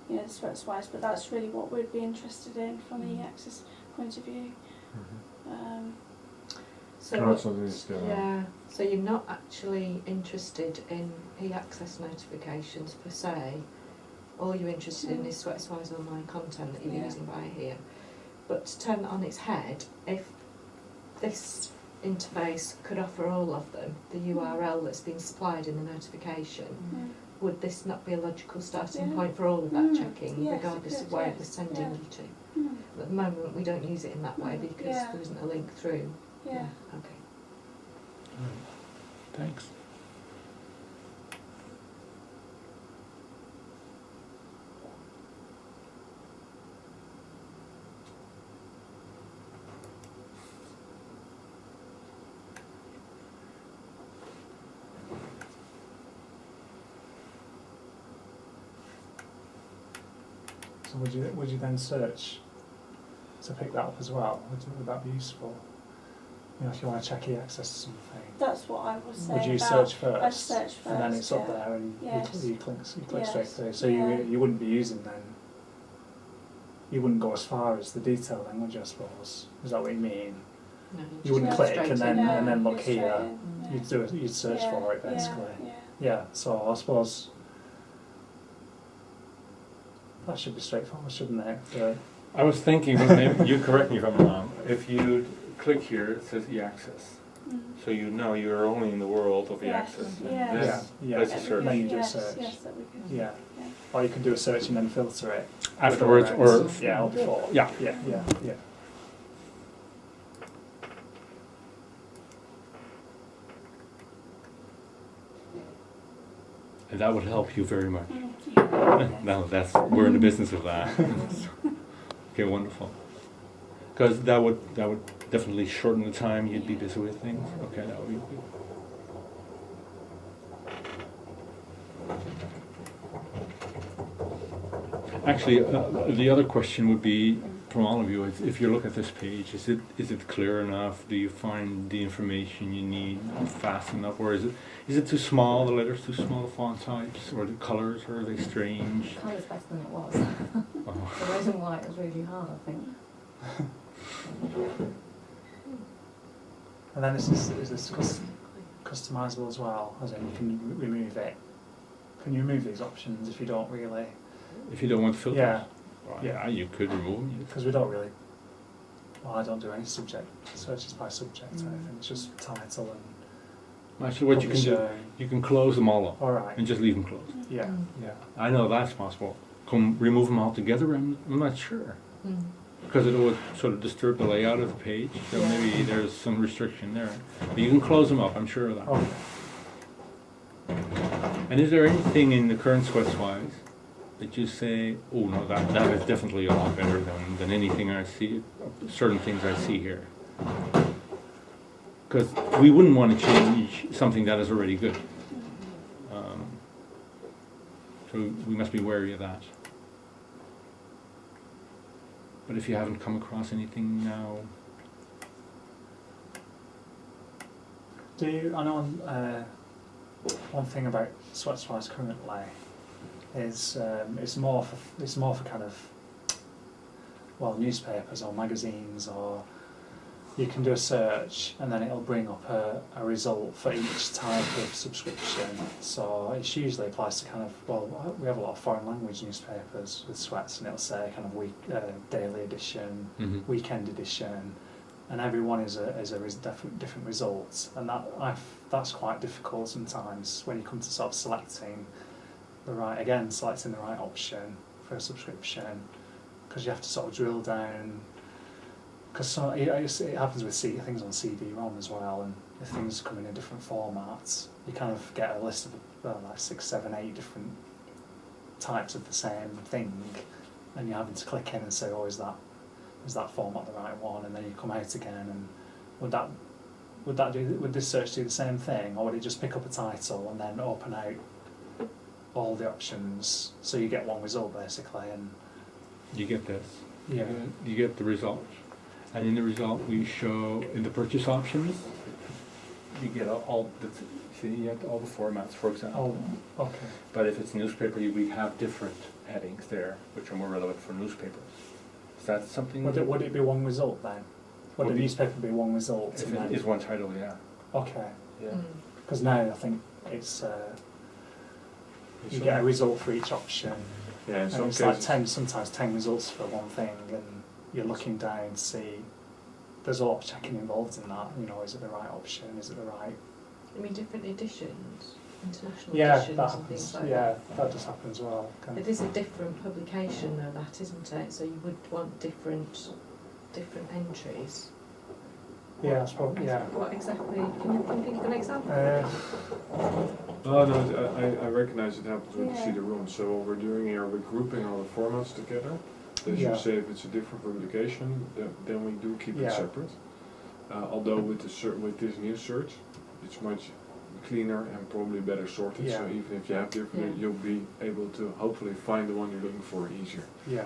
the SweatsWise, but that's really what we'd be interested in from the access point of view. So That's what it is, yeah. So you're not actually interested in e-access notifications per se. All you're interested in is SweatsWise online content that you're using by here. But to turn that on its head, if this interface could offer all of them, the URL that's been supplied in the notification, would this not be a logical starting point for all of that checking, Yes, regardless it of where could, it was sending yeah. you to? At the moment, we don't use it in that way because Yeah. there isn't a link through. Yeah. Okay. Thanks. So would you then search to pick that up as well? Would that be useful? If you want to check e-access to something, That's what I was saying. would you about, search first? I'd search first, and then it's up yeah. there, and Yes. you click straight Yes. through. So Yeah. you wouldn't be using then. You wouldn't go as far as the detail then, would you? I suppose. Is that what you mean? No, You wouldn't just click go and straight then in. look go straight here. in, You'd search Yeah, for it yeah, basically. Yeah. Yeah. So I suppose that should be straightforward, shouldn't it? I was thinking, but maybe you correct me if I'm wrong. If you click here, it says e-access. So you know you're only in the world of Yes, e-access. yes. Yeah. That's a search. Then you do a Yes, search. yes, that we could. Yeah. Yeah. Or you can do a search and then filter it Afterwards, or yeah, or before. yeah. Yeah. And that would help you very much. Yeah. No, we're in the business of that. Okay, wonderful. Because that would definitely shorten the time you'd be busy with things. Okay, that would be good. Actually, the other question would be from all of you: is if you look at this page, is it clear enough? Do you find the information you need fast enough, or is it too small? The letters too small, the font types, or the colours, or are they strange? Colour's better than it was. Oh. The red and white was really hard, I think. And then is this customizable as well? As in, you can remove it. Can you remove these options if you don't really? If you don't want filters, Yeah. well, yeah, you could remove them. Because we don't really. Well, I don't do any subject searches by subject or anything. It's just title and. Actually, what you can do, publisher. you can close them all up All right. and just leave them closed. Yeah. Yeah. I know that's possible. Can remove them altogether? I'm not sure. Because it would sort of disturb the layout of the page, so Yeah. maybe there's some restriction there. But you can close them up, I'm sure of that. Okay. And is there anything in the current SweatsWise that you say, oh no, that is definitely a lot better than anything I see, certain things I see here? Because we wouldn't want to change something that is already good. So we must be wary of that. But if you haven't come across anything now, Do you? I know one thing about SweatsWise currently is it's more for kind of newspapers or magazines, or you can do a search and then it'll bring up a result for each type of subscription. So it usually applies to kind of, we have a lot of foreign language newspapers with Sweats, and it'll say kind of daily edition, weekend edition, and everyone is different results, and that's quite difficult sometimes when you come to sort of selecting the right option for a subscription, because you have to sort of drill down. Because it happens with things on CD-ROM as well, and if things come in different formats, you kind of get a list of like 6, 7, 8 different types of the same thing, and you're having to click in and say, oh, is that format the right one? And then you come out again, and would this search do the same thing, or would it just pick up a title and then open out all the options so you get one result basically? And You get this. yeah, You get the result. And in the result we show in the purchase options, you get all the formats, for example. oh, okay. But if it's newspaper, we have different headings there, which are more relevant for newspapers. Is that something? Would it be one result then? Would the newspaper be one result? If it is one title, yeah. Okay. Yeah. Because now I think it's you get a result for each option. Yeah, in And some it's cases. like sometimes 10 results for one thing, and you're looking down to see. There's a lot of checking involved in that. You know, is it the right option? Is it the right? I mean, different editions, international Yeah, editions that and things happens. like Yeah, that. that does happen as well. It is a different publication though, that isn't it? So you would want different entries. Yeah, that's probably yeah. What exactly? Can you think of an example? Oh no, I recognize it happens with the Yeah. CD-ROM. So what we're doing here, we're grouping all the formats together. As Yeah. you say, if it's a different publication, then we do keep Yeah. it separate. Although with this new search, it's much cleaner and probably better sorted. So Yeah. even if you have different, Yeah. you'll be able to hopefully find the one you're looking for easier. Yeah.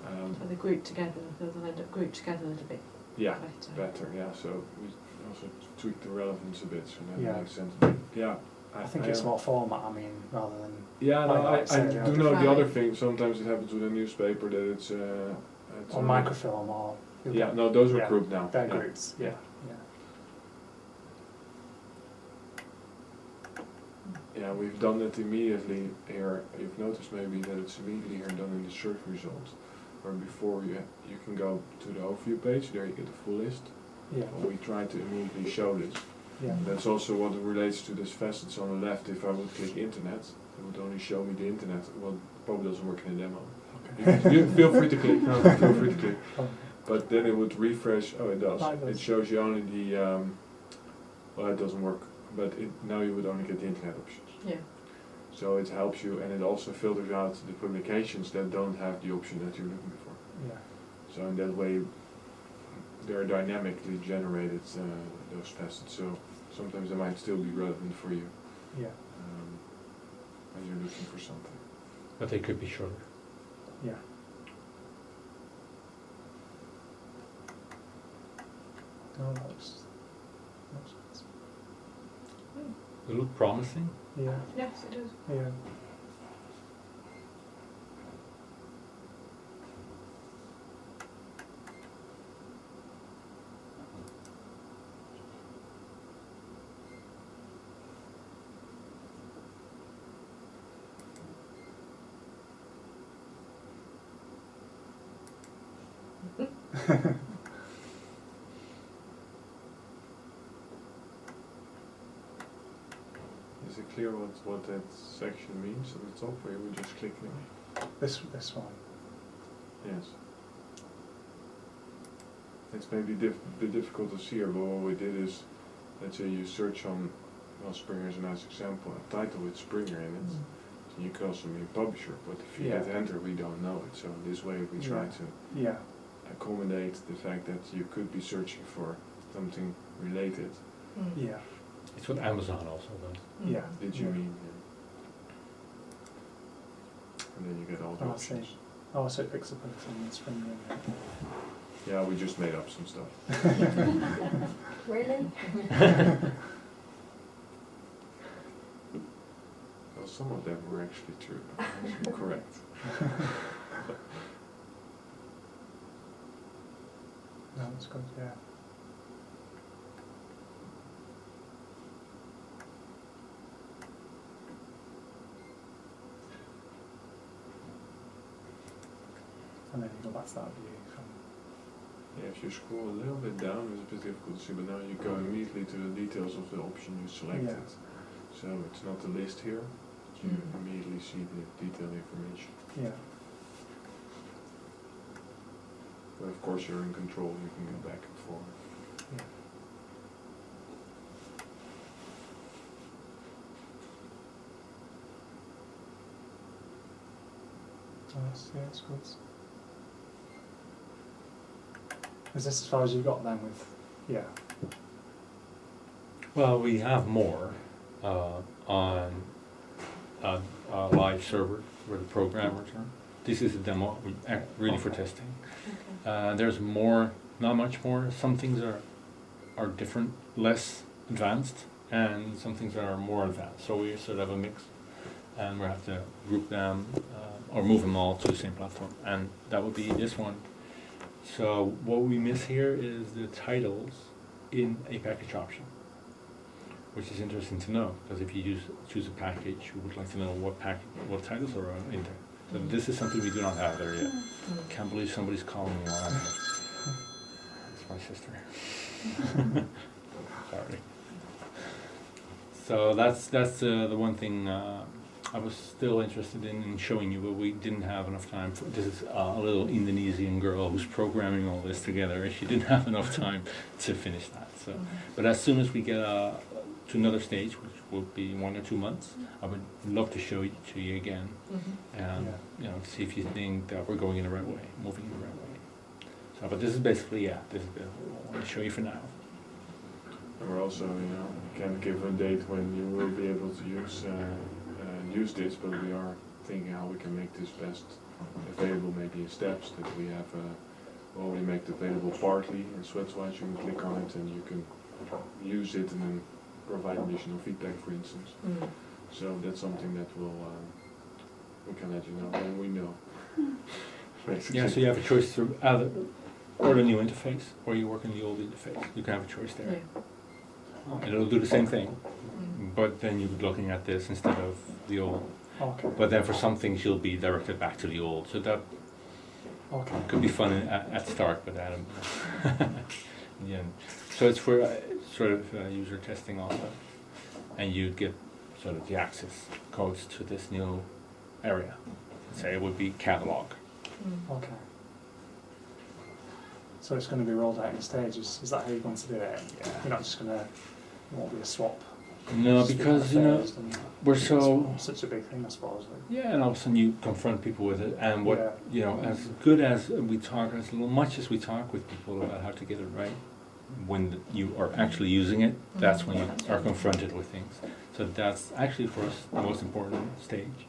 So they're grouped together, they'll end up grouped together a little bit Yeah, better. better. Yeah. So we also tweak the relevance a bit, so that Yeah. makes sense. Yeah. I think it's more format. I mean, rather than Yeah, no, like I say, do yeah. know the other Right. thing. Sometimes it happens with a newspaper that it's on microfilm or Yeah, no, those are Yeah. grouped now. they're Yeah. groups. Yeah. Yeah, we've done it immediately here. You've noticed maybe that it's immediately here done in the search results. Where before you can go to the overview page, there you get the full list. Yeah. Well, we try to immediately show this. Yeah. That's also what relates to this facets on the left. If I would click internet, it would only show me the internet. Well, it probably doesn't work in the demo. You feel free to click. No, feel free to click. But then it would refresh. Oh, it does. It does. It shows you only the. Well, it doesn't work. But now you would only get the internet options. Yeah. So it helps you, and it also filters out the publications that don't have the option that you're looking for. Yeah. So in that way, they're dynamically generated, those facets. So sometimes they might still be relevant for you Yeah. when you're looking for something. But they could be shorter. Yeah. No, that looks nice. They look promising. Yeah. Yes, it does. Yeah. Is it clear what that section means at the top, where you were just clicking? This one. Yes. It's maybe a bit difficult to see here, but what we did is, let's say you search on, well, Springer is a nice example, a title with Springer in it. So you could also mean publisher, but if you hit Yeah. enter, we don't know it. So this way we try to Yeah. accommodate the fact that you could be searching for something related. Yeah. It's what Amazon also does. Yeah. Did you Yeah. mean? And then you get all the Oh, I see. options. Oh, so it picks up everything in Springer. Yeah, we just made up some stuff. Really? Well, some of them were actually true, actually correct. No, that's good. Yeah. And then you go back to that view from Yeah, if you scroll a little bit down, it's a bit difficult to see, but now you go immediately to the details of the option you selected. So it's not the list here, but you immediately see the detailed information. Yeah. But of course you're in control, you can go back and forth. Yeah. Nice, yeah, it's good. Is this as far as you've got then with, yeah, Well, we have more on a live server where the programmers are. This is a demo, really for testing. Okay. There's more, not much more. Some things are different, less advanced, and some things are more advanced. So we sort of have a mix, and we have to group them or move them all to the same platform, and that would be this one. So what we miss here is the titles in a package option, which is interesting to know, because if you choose a package, you would like to know what titles are in there. So this is something we do not have there yet. Can't believe somebody's calling me while I'm here. It's my sister. Sorry. So that's the one thing I was still interested in showing you, but we didn't have enough time. This is a little Indonesian girl who's programming all this together, and she didn't have enough time to finish that. So, but as soon as we get to another stage, which will be 1 or 2 months, I would love to show it to you again, and see if you think that we're going in the right way, moving in the right way. So, but this is basically this is what I want to show you for now. And we're also, can't give a date when you will be able to use this, but we are thinking how we can make this best available, maybe in steps, that we have already make it available partly in Sweatswatch. You can click on it and you can use it and then provide additional feedback, for instance. So that's something that we can let you know when we know. Basically. Yeah, so you have a choice to either or the new interface, or you work in the old interface. You can have a choice there. Yeah. And it'll do the same thing, but then you'll be looking at this instead of the old. okay, But then for some things you'll be directed back to the old. So that okay, could be fun at start, but Adam. Yeah. So it's for sort of user testing also, and you'd get sort of the access codes to this new area. Say it would be catalog. okay. So it's going to be rolled out in stages. Is that how you're going to do it? Yeah. You're not just going to, it won't be a swap. No, because we're so. It's such a big thing, I suppose. Yeah, and all of a sudden you confront people with it, and what as good as we talk, as much as we talk with people about how to get it right, when you are actually using it, that's when you are confronted with things. So that's actually for us the most important stage,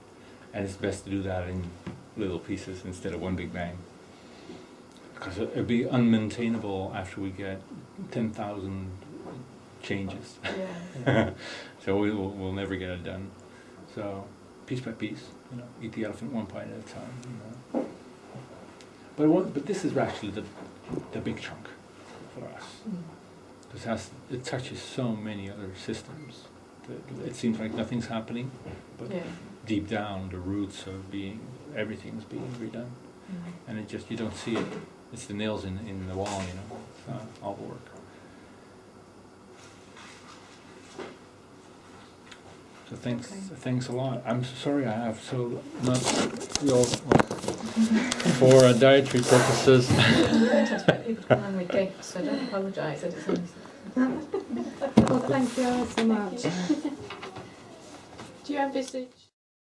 and it's best to do that in little pieces instead of one big bang. Because it'd be unmaintainable after we get 10,000 changes. Yeah. So we'll never get it done. So piece by piece, eat the elephant one bite at a time. But this is actually the big chunk for us. Because it touches so many other systems. It seems like nothing's happening, but deep down the roots are everything's being redone, and you don't see it. It's the nails in the wall, all the work. So thanks a lot. I'm so sorry I have so not real for dietary purposes. People come on with gifts, so don't apologise. Well, thank you all so much. Do you envisage